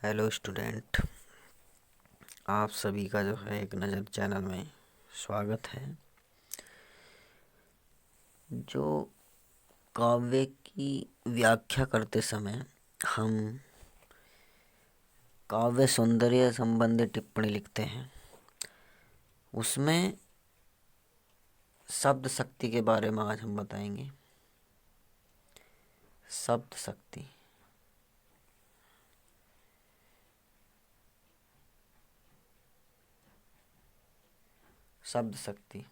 Hello student, आप सभी का जो है एक नज़र चैनल में स्वागत है। जो काव्य की व्याख्या करते समय हम काव्य सौंदर्य संबंधी टिप्पणी लिखते हैं, उसमें शब्द शक्ति के बारे में आज हम बताएंगे। शब्द शक्ति, शब्द शक्ति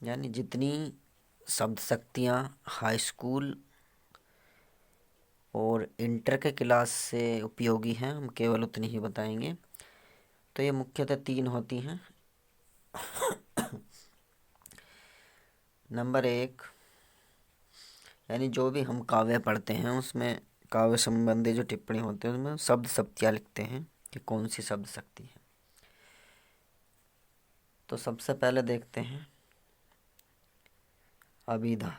यानी जितनी शब्द शक्तियाँ हाई स्कूल और इंटर के क्लास से उपयोगी हैं, हम केवल उतनी ही बताएंगे। तो ये मुख्यतः 3 होती हैं। नंबर 1, यानी जो भी हम काव्य पढ़ते हैं उसमें काव्य संबंधी जो टिप्पणी होती है उसमें शब्द शक्तियाँ लिखते हैं कि कौन सी शब्द शक्ति है। तो सबसे पहले देखते हैं अभिधा।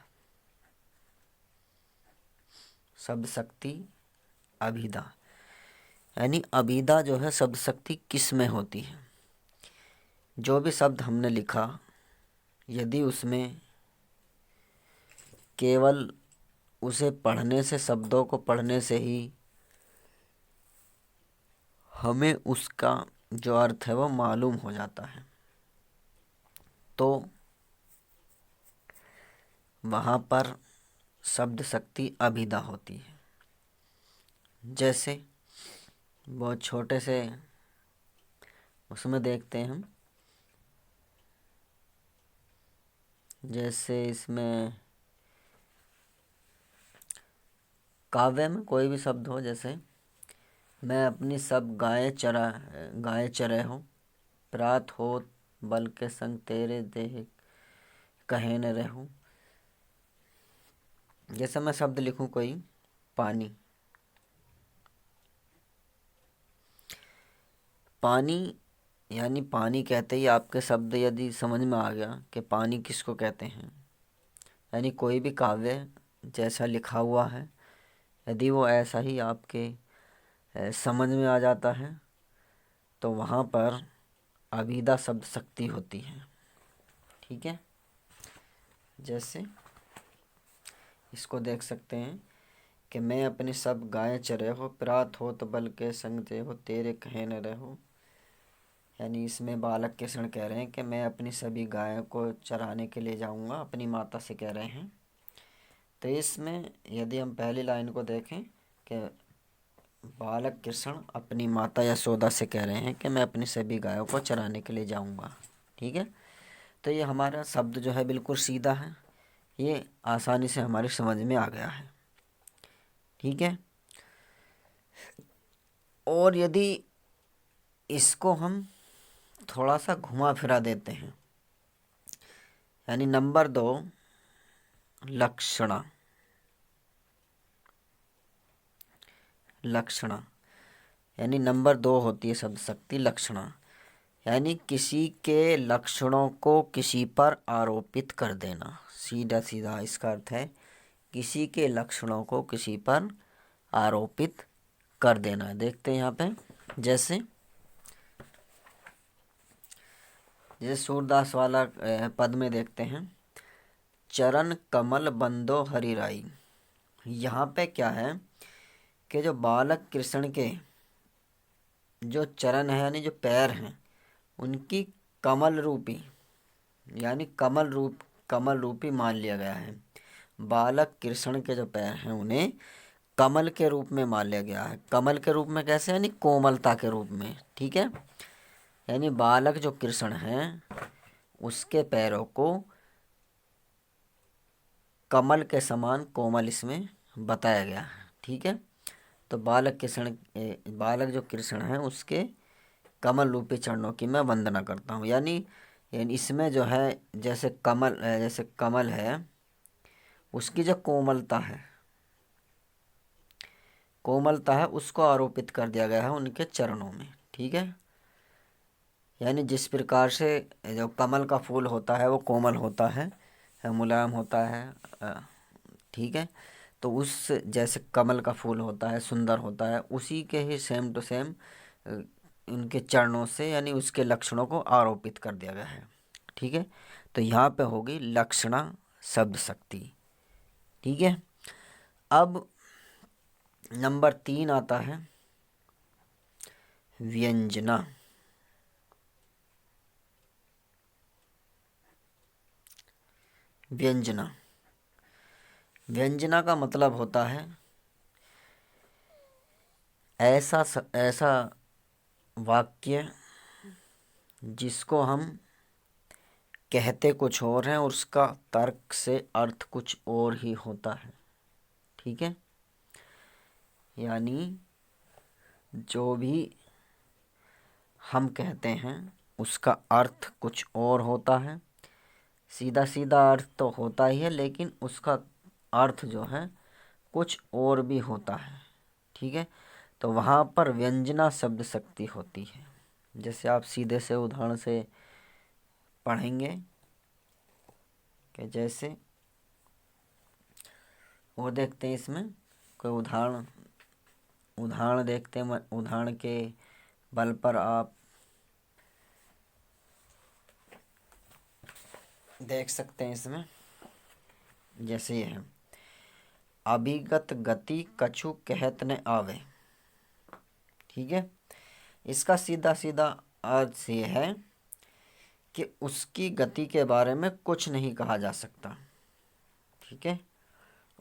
शब्द शक्ति अभिधा, यानी अभिधा जो है शब्द शक्ति किस में होती है। जो भी शब्द हमने लिखा, यदि उसमें केवल उसे पढ़ने से, शब्दों को पढ़ने से ही हमें उसका जो अर्थ है वो मालूम हो जाता है, तो वहाँ पर शब्द शक्ति अभिधा होती है। जैसे बहुत छोटे से उसमें देखते हैं हम, जैसे इसमें काव्य में कोई भी शब्द हो, जैसे मैं अपनी सब गाय चरे हूँ, प्रात हो बल के संग तेरे देह कहे न रहूं। जैसे मैं शब्द लिखूं कोई पानी, पानी यानी पानी कहते ही आपके शब्द यदि समझ में आ गया कि पानी किसको कहते हैं, यानी कोई भी काव्य जैसा लिखा हुआ है यदि वो ऐसा ही आपके समझ में आ जाता है, तो वहाँ पर अभिधा शब्द शक्ति होती है। ठीक है, जैसे इसको देख सकते हैं कि मैं अपने सब गाय चरे हो, प्रात हो तो बल के संग ते हो, तेरे कहे न रहो। यानी इसमें बालक कृष्ण कह रहे हैं कि मैं अपनी सभी गायों को चराने के लिए जाऊंगा, अपनी माता से कह रहे हैं। तो इसमें यदि हम पहली लाइन को देखें कि बालक कृष्ण अपनी माता यशोदा से कह रहे हैं कि मैं अपनी सभी गायों को चराने के लिए जाऊंगा। ठीक है, तो ये हमारा शब्द जो है बिल्कुल सीधा है, ये आसानी से हमारी समझ में आ गया है। ठीक है, और यदि इसको हम थोड़ा सा घुमा फिरा देते हैं, यानी नंबर 2 लक्षणा। लक्षणा यानी नंबर 2 होती है शब्द शक्ति लक्षणा, यानी किसी के लक्षणों को किसी पर आरोपित कर देना। सीधा सीधा इसका अर्थ है किसी के लक्षणों को किसी पर आरोपित कर देना। देखते हैं यहाँ पे, जैसे सूरदास वाला पद में देखते हैं, चरण कमल बंदो हरिराई। यहाँ पे क्या है कि जो बालक कृष्ण के जो चरण है यानी जो पैर हैं, उनकी कमल रूपी यानी कमल रूपी मान लिया गया है। बालक कृष्ण के जो पैर हैं उन्हें कमल के रूप में मान लिया गया है। कमल के रूप में कैसे, यानी कोमलता के रूप में। ठीक है, यानी बालक जो कृष्ण हैं उसके पैरों को कमल के समान कोमल इसमें बताया गया है। ठीक है, तो बालक जो कृष्ण हैं उसके कमल रूपी चरणों की मैं वंदना करता हूँ। यानी इसमें जो है जैसे कमल है, उसकी जो कोमलता है उसको आरोपित कर दिया गया है उनके चरणों में। ठीक है, यानी जिस प्रकार से जो कमल का फूल होता है वो कोमल होता है, मुलायम होता है। ठीक है, तो उस जैसे कमल का फूल होता है, सुंदर होता है, उसी के ही सेम टू सेम उनके चरणों से यानी उसके लक्षणों को आरोपित कर दिया गया है। ठीक है, तो यहाँ पे होगी लक्षणा शब्द शक्ति। ठीक है, अब नंबर 3 आता है व्यंजना। व्यंजना, व्यंजना का मतलब होता है ऐसा वाक्य जिसको हम कहते कुछ और हैं और उसका तर्क से अर्थ कुछ और ही होता है। ठीक है, यानी जो भी हम कहते हैं उसका अर्थ कुछ और होता है। सीधा सीधा अर्थ तो होता ही है, लेकिन उसका अर्थ जो है कुछ और भी होता है। ठीक है, तो वहाँ पर व्यंजना शब्द शक्ति होती है। जैसे आप सीधे से उदाहरण से पढ़ेंगे कि जैसे वो देखते हैं, इसमें कोई उदाहरण देखते हैं, उदाहरण के बल पर आप देख सकते हैं। इसमें जैसे ये है, अभिगत गति कछु कहत न आवे। ठीक है, इसका सीधा सीधा अर्थ ये है कि उसकी गति के बारे में कुछ नहीं कहा जा सकता। ठीक है,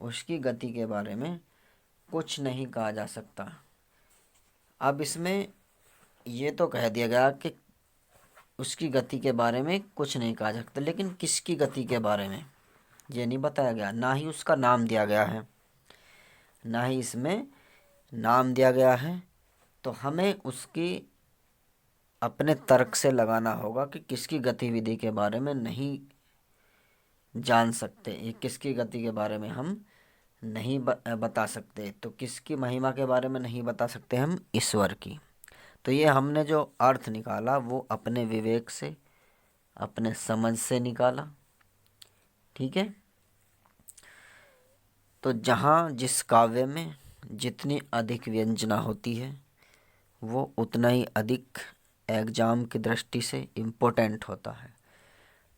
उसकी गति के बारे में कुछ नहीं कहा जा सकता। अब इसमें ये तो कह दिया गया कि उसकी गति के बारे में कुछ नहीं कहा जा सकता, लेकिन किसकी गति के बारे में ये नहीं बताया गया, ना ही उसका नाम दिया गया है, ना ही इसमें नाम दिया गया है। तो हमें उसकी अपने तर्क से लगाना होगा कि किसकी गतिविधि के बारे में नहीं जान सकते, ये किसकी गति के बारे में हम नहीं बता सकते। तो किसकी महिमा के बारे में नहीं बता सकते हम, ईश्वर की। तो ये हमने जो अर्थ निकाला वो अपने विवेक से, अपने समझ से निकाला। ठीक है, तो जहाँ जिस काव्य में जितनी अधिक व्यंजना होती है वो उतना ही अधिक एग्जाम की दृष्टि से इम्पोर्टेंट होता है।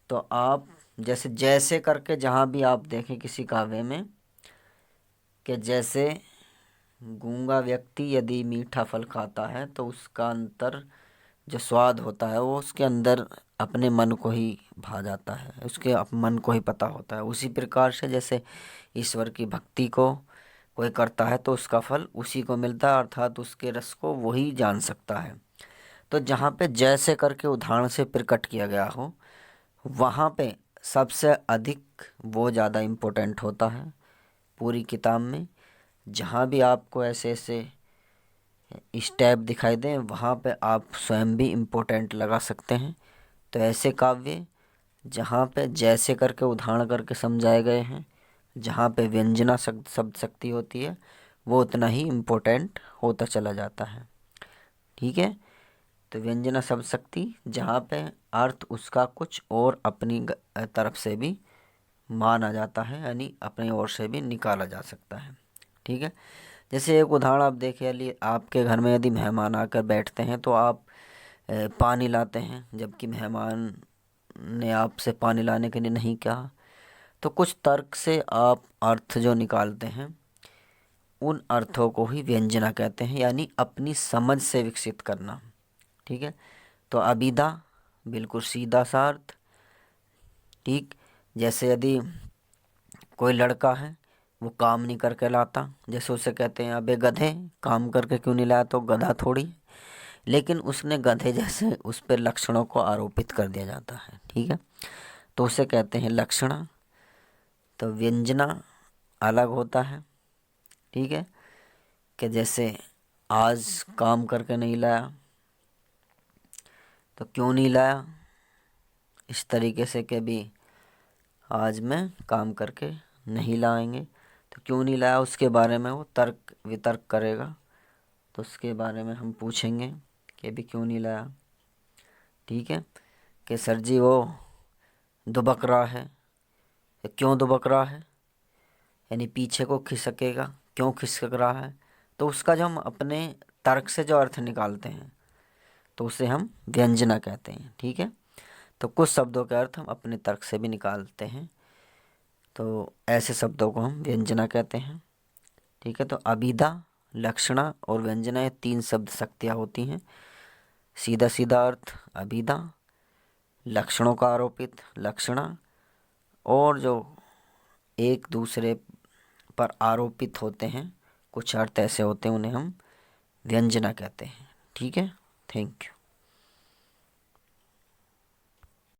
तो आप जैसे जैसे करके जहाँ भी आप देखें किसी काव्य में कि जैसे गूंगा व्यक्ति यदि मीठा फल खाता है तो उसका अंतर जो स्वाद होता है वो उसके अंदर अपने मन को ही भा जाता है, उसके मन को ही पता होता है। उसी प्रकार से जैसे ईश्वर की भक्ति को कोई करता है तो उसका फल उसी को मिलता है, अर्थात उसके रस को वही जान सकता है। तो जहाँ पे जैसे करके उदाहरण से प्रकट किया गया हो वहाँ पे सबसे अधिक वो ज़्यादा इम्पोर्टेंट होता है पूरी किताब में। जहाँ भी आपको ऐसे ऐसे स्टेप दिखाई दें वहाँ पे आप स्वयं भी इम्पोर्टेंट लगा सकते हैं। तो ऐसे काव्य जहाँ पे जैसे करके उदाहरण करके समझाए गए हैं, जहाँ पे व्यंजना शब्द शक्ति होती है, वो उतना ही इम्पोर्टेंट होता चला जाता है। ठीक है, तो व्यंजना शब्द शक्ति जहाँ पे अर्थ उसका कुछ और अपनी तरफ से भी माना जाता है, यानी अपनी ओर से भी निकाला जा सकता है। ठीक है, जैसे एक उदाहरण आप देखिए, लिए आपके घर में यदि मेहमान आकर बैठते हैं तो आप पानी लाते हैं, जबकि मेहमान ने आपसे पानी लाने के लिए नहीं कहा। तो कुछ तर्क से आप अर्थ जो निकालते हैं उन अर्थों को ही व्यंजना कहते हैं, यानी अपनी समझ से विकसित करना। ठीक है, तो अभिधा बिल्कुल सीधा सा अर्थ। ठीक, जैसे यदि कोई लड़का है वो काम नहीं करके लाता, जैसे उसे कहते हैं अबे गधे काम करके क्यों नहीं लाया, तो गधा थोड़ी, लेकिन उसने गधे जैसे उस पर लक्षणों को आरोपित कर दिया जाता है। ठीक है, तो उसे कहते हैं लक्षणा। तो व्यंजना अलग होता है। ठीक है, कि जैसे आज काम करके नहीं लाया तो क्यों नहीं लाया, इस तरीके से कि भी आज मैं काम करके नहीं लाएंगे, तो क्यों नहीं लाया उसके बारे में वो तर्क वितर्क करेगा। तो उसके बारे में हम पूछेंगे कि भी क्यों नहीं लाया। ठीक है, कि सर जी वो दुबक रहा है, क्यों दुबक रहा है, यानी पीछे को खिसकेगा, क्यों खिसक रहा है, तो उसका जो हम अपने तर्क से जो अर्थ निकालते हैं तो उसे हम व्यंजना कहते हैं। ठीक है, तो कुछ शब्दों के अर्थ हम अपने तर्क से भी निकालते हैं, तो ऐसे शब्दों को हम व्यंजना कहते हैं। ठीक है, तो अभिधा, लक्षणा और व्यंजना ये 3 शब्द शक्तियाँ होती हैं। सीधा सीधा अर्थ अभिधा, लक्षणों का आरोपित लक्षणा, और जो एक दूसरे पर आरोपित होते हैं कुछ अर्थ ऐसे होते हैं, उन्हें हम व्यंजना कहते हैं। ठीक है, थैंक यू।